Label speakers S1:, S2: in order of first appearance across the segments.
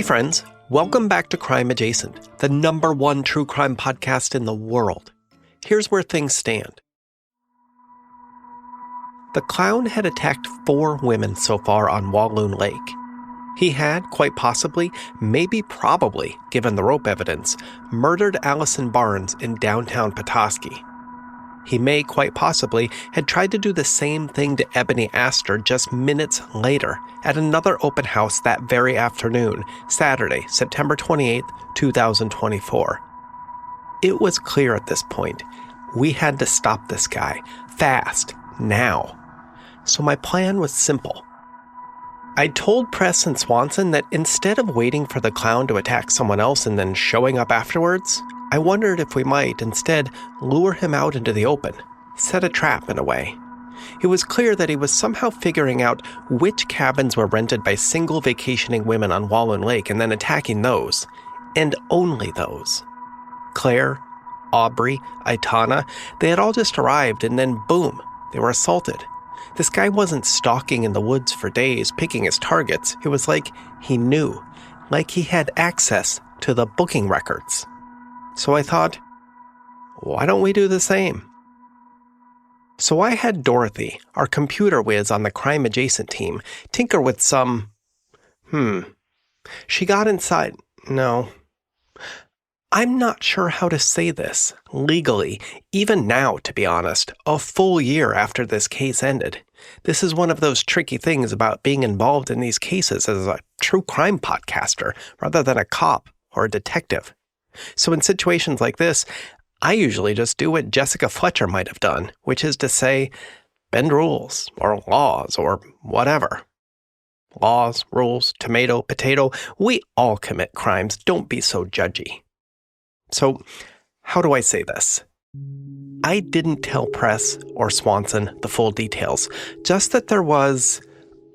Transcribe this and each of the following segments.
S1: friends, welcome back to Crime Adjacent, the #1 true crime podcast in the world. Here's where things stand. The clown had attacked 4 women so far on Walloon Lake. He had, quite possibly, maybe probably, given the rope evidence, murdered Allison Barnes in downtown Petoskey. He may, quite possibly, had tried to do the same thing to Ebony Aster just minutes later at another open house that very afternoon, Saturday, September 28, 2024. It was clear at this point, we had to stop this guy, fast, now. So my plan was simple. I told Press and Swanson that instead of waiting for the clown to attack someone else and then showing up afterwards, I wondered if we might instead lure him out into the open, set a trap in a way. It was clear that he was somehow figuring out which cabins were rented by single vacationing women on Walloon Lake and then attacking those, and only those. Claire, Aubrey, Aitana, they had all just arrived and then boom, they were assaulted. This guy wasn't stalking in the woods for days, picking his targets. It was like he knew, like he had access to the booking records. So I thought, why don't we do the same? So I had Dorothy, our computer whiz on the crime adjacent team, tinker with some... She got inside... No. I'm not sure how to say this, legally, even now, to be honest, a full year after this case ended. This is one of those tricky things about being involved in these cases as a true crime podcaster, rather than a cop or a detective. So in situations like this, I usually just do what Jessica Fletcher might have done, which is to say, bend rules, or laws, or whatever. Laws, rules, tomato, potato, we all commit crimes, don't be so judgy. So, how do I say this? I didn't tell Press or Swanson the full details, just that there was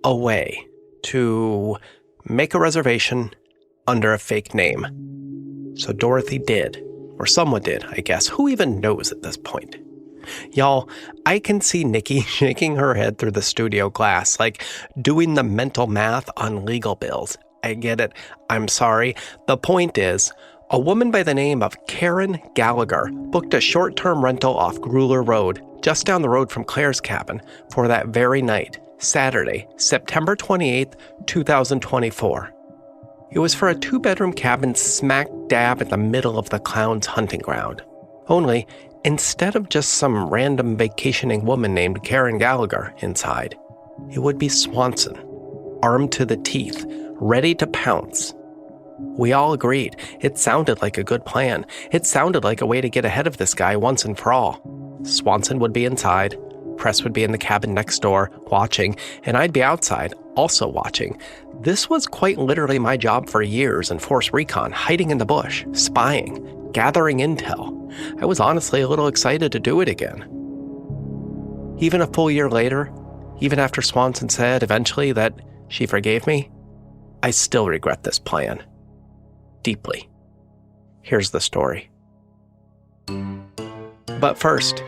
S1: a way to make a reservation under a fake name. So Dorothy did, or someone did, I guess. Who even knows at this point? Y'all, I can see Nikki shaking her head through the studio glass, like doing the mental math on legal bills. I get it. I'm sorry. The point is, a woman by the name of Karen Gallagher booked a short-term rental off Gruler Road, just down the road from Claire's cabin, for that very night, Saturday, September 28th, 2024. It was for a 2-bedroom cabin smack dab in the middle of the clown's hunting ground. Only, instead of just some random vacationing woman named Karen Gallagher inside, it would be Swanson, armed to the teeth, ready to pounce. We all agreed. It sounded like a good plan. It sounded like a way to get ahead of this guy once and for all. Swanson would be inside, Press would be in the cabin next door, watching, and I'd be outside, also watching. This was quite literally my job for years in Force Recon, hiding in the bush, spying, gathering intel. I was honestly a little excited to do it again. Even a full year later, even after Swanson said eventually that she forgave me, I still regret this plan. Deeply. Here's the story. But first,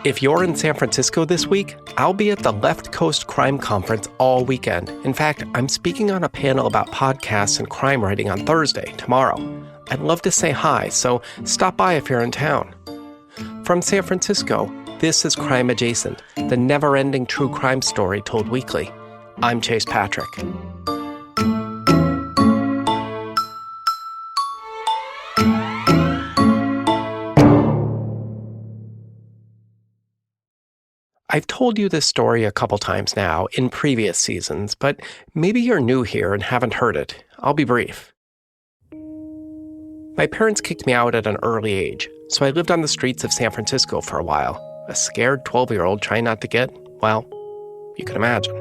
S1: if you're in San Francisco this week, I'll be at the Left Coast Crime Conference all weekend. In fact, I'm speaking on a panel about podcasts and crime writing on Thursday, tomorrow. I'd love to say hi, so stop by if you're in town. From San Francisco, this is Crime Adjacent, the never-ending true crime story told weekly. I'm Chase Patrick. I've told you this story a couple times now in previous seasons, but maybe you're new here and haven't heard it. I'll be brief. My parents kicked me out at an early age, so I lived on the streets of San Francisco for a while, a scared 12-year-old trying not to get, well, you can imagine.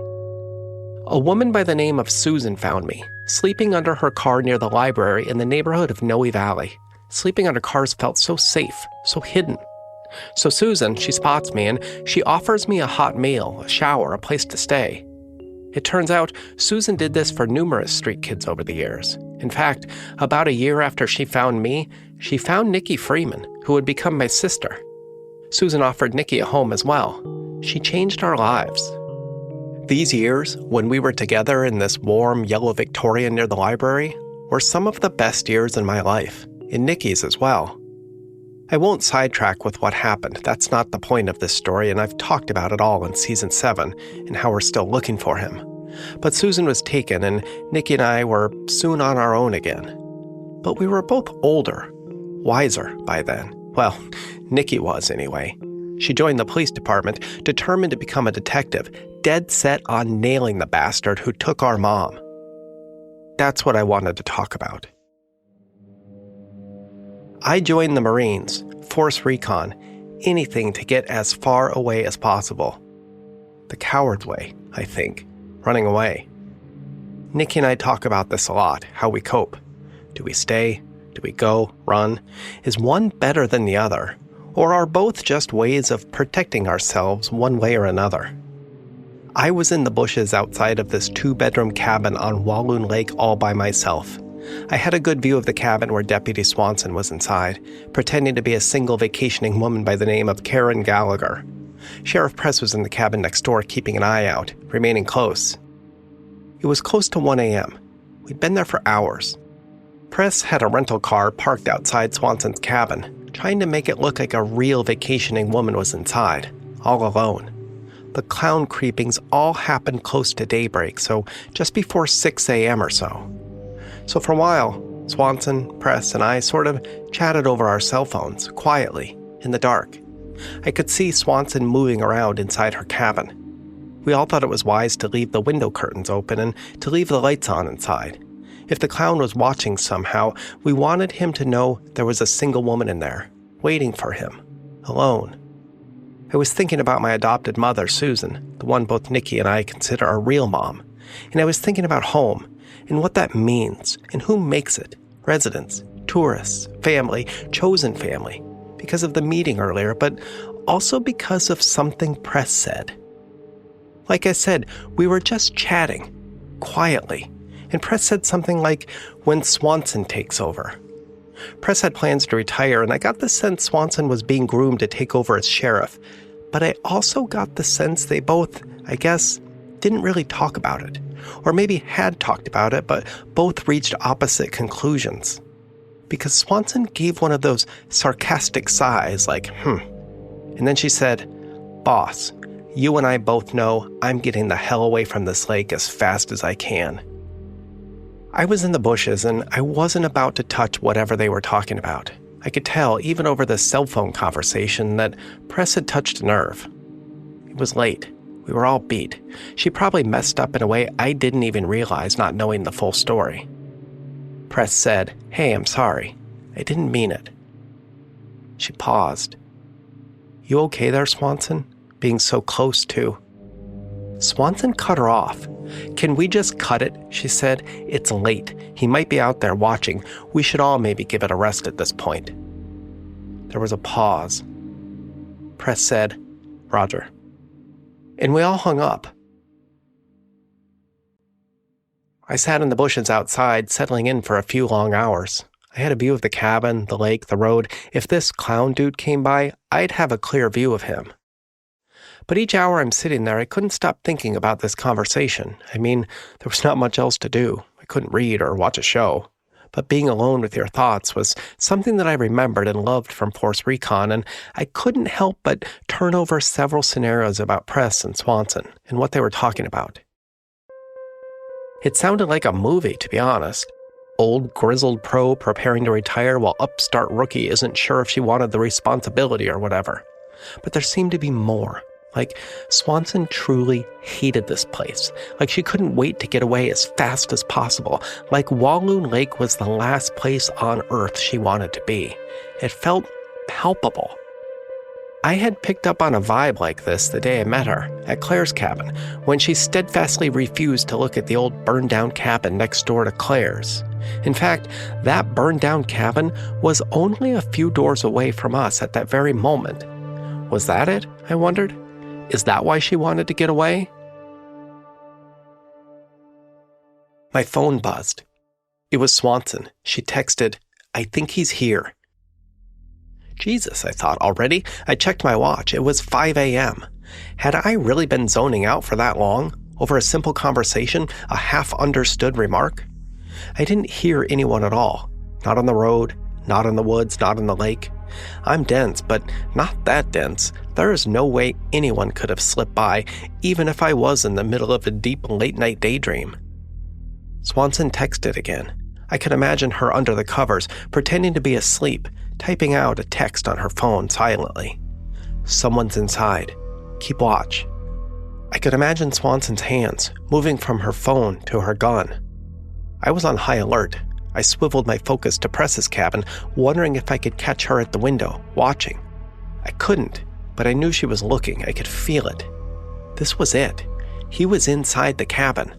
S1: A woman by the name of Susan found me, sleeping under her car near the library in the neighborhood of Noe Valley. Sleeping under cars felt so safe, so hidden. So Susan, she spots me and she offers me a hot meal, a shower, a place to stay. It turns out Susan did this for numerous street kids over the years. In fact, about a year after she found me, she found Nikki Freeman, who would become my sister. Susan offered Nikki a home as well. She changed our lives. These years, when we were together in this warm yellow Victorian near the library, were some of the best years in my life, in Nikki's as well. I won't sidetrack with what happened. That's not the point of this story, and I've talked about it all in Season 7 and how we're still looking for him. But Susan was taken, and Nikki and I were soon on our own again. But we were both older, wiser by then. Well, Nikki was anyway. She joined the police department, determined to become a detective, dead set on nailing the bastard who took our mom. That's what I wanted to talk about. I joined the Marines, Force Recon, anything to get as far away as possible. The coward's way, I think, running away. Nikki and I talk about this a lot, how we cope. Do we stay? Do we go? Run? Is one better than the other? Or are both just ways of protecting ourselves one way or another? I was in the bushes outside of this 2-bedroom cabin on Walloon Lake all by myself. I had a good view of the cabin where Deputy Swanson was inside, pretending to be a single vacationing woman by the name of Karen Gallagher. Sheriff Press was in the cabin next door keeping an eye out, remaining close. It was close to 1 a.m. We'd been there for hours. Press had a rental car parked outside Swanson's cabin, trying to make it look like a real vacationing woman was inside, all alone. The clown creepings all happened close to daybreak, so just before 6 a.m. or so. So for a while, Swanson, Press, and I sort of chatted over our cell phones, quietly, in the dark. I could see Swanson moving around inside her cabin. We all thought it was wise to leave the window curtains open and to leave the lights on inside. If the clown was watching somehow, we wanted him to know there was a single woman in there, waiting for him, alone. I was thinking about my adopted mother, Susan, the one both Nikki and I consider our real mom. And I was thinking about home, and what that means, and who makes it. Residents, tourists, family, chosen family. Because of the meeting earlier, but also because of something Press said. Like I said, we were just chatting, quietly. And Press said something like, when Swanson takes over. Press had plans to retire, and I got the sense Swanson was being groomed to take over as sheriff. But I also got the sense they both, I guess, didn't really talk about it. Or maybe had talked about it, but both reached opposite conclusions. Because Swanson gave one of those sarcastic sighs like, And then she said, "Boss, you and I both know I'm getting the hell away from this lake as fast as I can." I was in the bushes, and I wasn't about to touch whatever they were talking about. I could tell, even over the cell phone conversation, that Press had touched a nerve. It was late. We were all beat. She probably messed up in a way I didn't even realize, not knowing the full story. Press said, "Hey, I'm sorry. I didn't mean it." She paused. "You okay there, Swanson? Being so close, too." Swanson cut her off. "Can we just cut it?" she said. "It's late. He might be out there watching. We should all maybe give it a rest at this point." There was a pause. Press said, "Roger." And we all hung up. I sat in the bushes outside, settling in for a few long hours. I had a view of the cabin, the lake, the road. If this clown dude came by, I'd have a clear view of him. But each hour I'm sitting there, I couldn't stop thinking about this conversation. I mean, there was not much else to do. I couldn't read or watch a show. But being alone with your thoughts was something that I remembered and loved from Force Recon, and I couldn't help but turn over several scenarios about Press and Swanson and what they were talking about. It sounded like a movie, to be honest. Old, grizzled pro preparing to retire while upstart rookie isn't sure if she wanted the responsibility or whatever. But there seemed to be more. Like, Swanson truly hated this place. Like she couldn't wait to get away as fast as possible. Like Walloon Lake was the last place on Earth she wanted to be. It felt palpable. I had picked up on a vibe like this the day I met her, at Claire's cabin, when she steadfastly refused to look at the old burned-down cabin next door to Claire's. In fact, that burned-down cabin was only a few doors away from us at that very moment. Was that it? I wondered. Is that why she wanted to get away? My phone buzzed. It was Swanson. She texted, "I think he's here." Jesus, I thought already. I checked my watch. It was 5 a.m. Had I really been zoning out for that long? Over a simple conversation? A half-understood remark? I didn't hear anyone at all. Not on the road, not in the woods, not in the lake. I'm dense, but not that dense. There is no way anyone could have slipped by, even if I was in the middle of a deep late-night daydream. Swanson texted again. I could imagine her under the covers, pretending to be asleep, typing out a text on her phone silently. Someone's inside. Keep watch. I could imagine Swanson's hands moving from her phone to her gun. I was on high alert. I swiveled my focus to Press's cabin, wondering if I could catch her at the window, watching. I couldn't, but I knew she was looking. I could feel it. This was it. He was inside the cabin.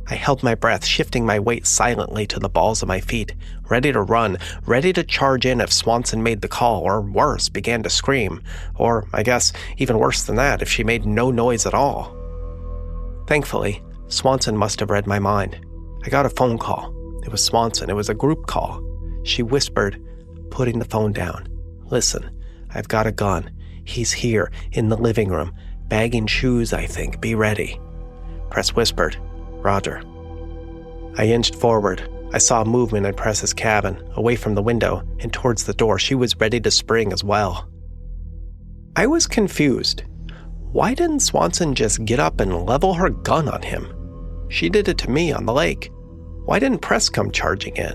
S1: I held my breath, shifting my weight silently to the balls of my feet, ready to run, ready to charge in if Swanson made the call, or worse, began to scream, or, I guess, even worse than that, if she made no noise at all. Thankfully, Swanson must have read my mind. I got a phone call. It was Swanson. It was a group call. She whispered, putting the phone down. "Listen, I've got a gun. He's here, in the living room, bagging shoes, I think. Be ready." Press whispered, "Roger." I inched forward. I saw movement in Press's cabin, away from the window and towards the door. She was ready to spring as well. I was confused. Why didn't Swanson just get up and level her gun on him? She did it to me on the lake. Why didn't Press come charging in?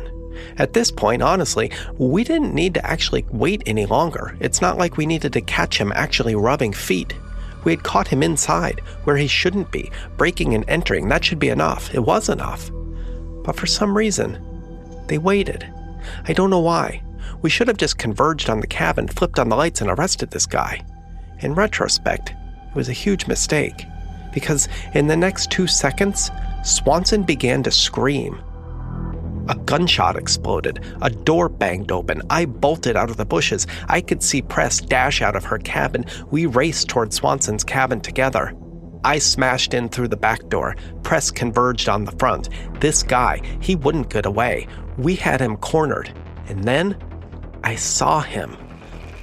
S1: At this point, honestly, we didn't need to actually wait any longer. It's not like we needed to catch him actually rubbing feet. We had caught him inside, where he shouldn't be, breaking and entering. That should be enough. It was enough. But for some reason, they waited. I don't know why. We should have just converged on the cabin, flipped on the lights, and arrested this guy. In retrospect, it was a huge mistake, because in the next 2 seconds, Swanson began to scream. A gunshot exploded. A door banged open. I bolted out of the bushes. I could see Press dash out of her cabin. We raced toward Swanson's cabin together. I smashed in through the back door. Press converged on the front. This guy, he wouldn't get away. We had him cornered. And then I saw him.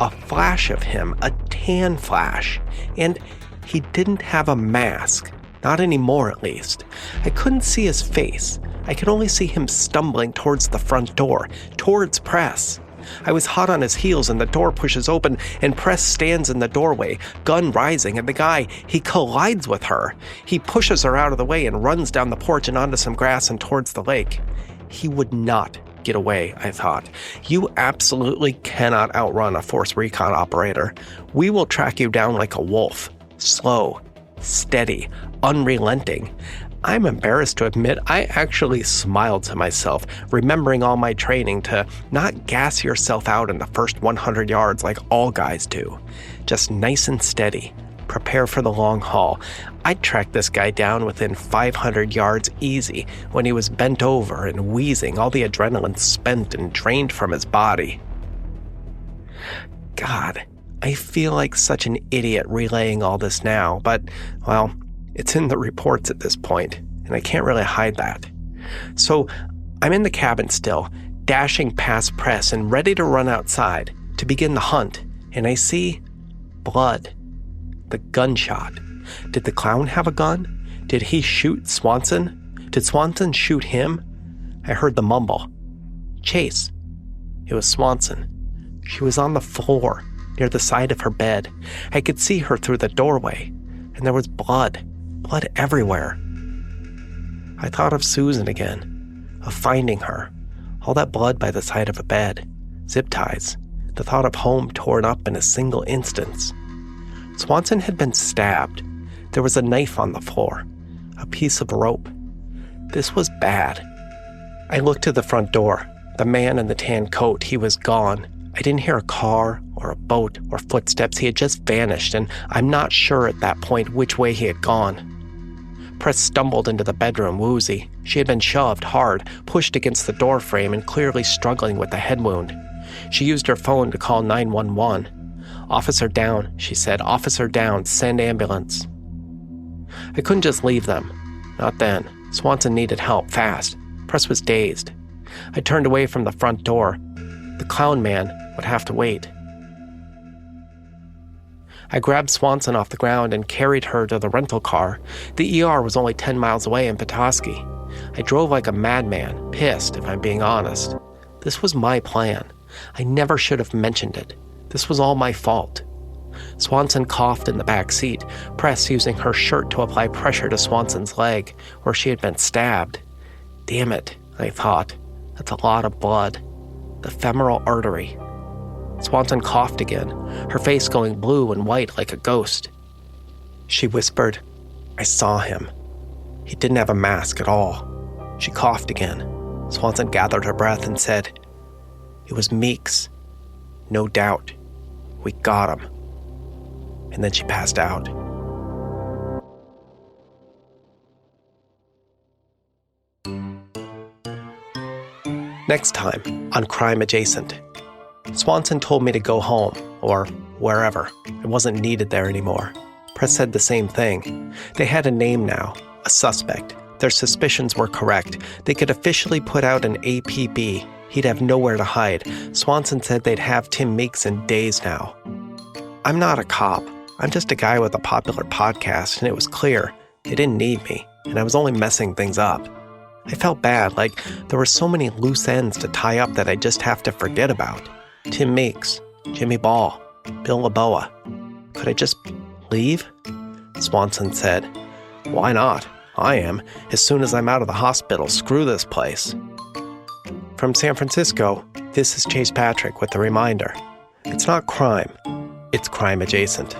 S1: A flash of him, a tan flash. And he didn't have a mask. Not anymore, at least. I couldn't see his face. I could only see him stumbling towards the front door, towards Press. I was hot on his heels and the door pushes open and Press stands in the doorway, gun rising, and the guy, he collides with her. He pushes her out of the way and runs down the porch and onto some grass and towards the lake. He would not get away, I thought. You absolutely cannot outrun a force recon operator. We will track you down like a wolf. Slow, steady, unrelenting. I'm embarrassed to admit I actually smiled to myself, remembering all my training to not gas yourself out in the first 100 yards like all guys do. Just nice and steady. Prepare for the long haul. I'd track this guy down within 500 yards easy when he was bent over and wheezing, all the adrenaline spent and drained from his body. God, I feel like such an idiot relaying all this now, but, well, it's in the reports at this point, and I can't really hide that. So I'm in the cabin still, dashing past Press and ready to run outside to begin the hunt, and I see blood. The gunshot. Did the clown have a gun? Did he shoot Swanson? Did Swanson shoot him? I heard the mumble. Chase. It was Swanson. She was on the floor, near the side of her bed. I could see her through the doorway, and there was blood everywhere. I thought of Susan again, of finding her, all that blood by the side of a bed, zip ties, the thought of home torn up in a single instance. Swanson had been stabbed. There was a knife on the floor, a piece of rope. This was bad. I looked to the front door. The man in the tan coat, he was gone. I didn't hear a car or a boat or footsteps. He had just vanished, and I'm not sure at that point which way he had gone. Press stumbled into the bedroom, woozy. She had been shoved hard, pushed against the door frame, and clearly struggling with a head wound. She used her phone to call 911. "Officer down," she said. "Officer down. Send ambulance." I couldn't just leave them. Not then. Swanson needed help, fast. Press was dazed. I turned away from the front door. The clown man would have to wait. I grabbed Swanson off the ground and carried her to the rental car. The ER was only 10 miles away in Petoskey. I drove like a madman, pissed if I'm being honest. This was my plan. I never should have mentioned it. This was all my fault. Swanson coughed in the back seat, Press using her shirt to apply pressure to Swanson's leg, where she had been stabbed. Damn it, I thought. That's a lot of blood. The femoral artery. Swanson coughed again, her face going blue and white like a ghost. She whispered, I saw him. He didn't have a mask at all. She coughed again. Swanson gathered her breath and said, It was Meeks. No doubt. We got him. And then she passed out. Next time on Crime Adjacent. Swanson told me to go home, or wherever. I wasn't needed there anymore. Press said the same thing. They had a name now, a suspect. Their suspicions were correct. They could officially put out an APB. He'd have nowhere to hide. Swanson said they'd have Tim Meeks in days now. I'm not a cop. I'm just a guy with a popular podcast, and it was clear they didn't need me, and I was only messing things up. I felt bad, like there were so many loose ends to tie up that I just have to forget about. Tim Meeks, Jimmy Ball, Bill LaBoa. Could I just leave? Swanson said, Why not? I am. As soon as I'm out of the hospital, screw this place. From San Francisco, this is Chase Patrick with a reminder. It's not crime. It's crime adjacent.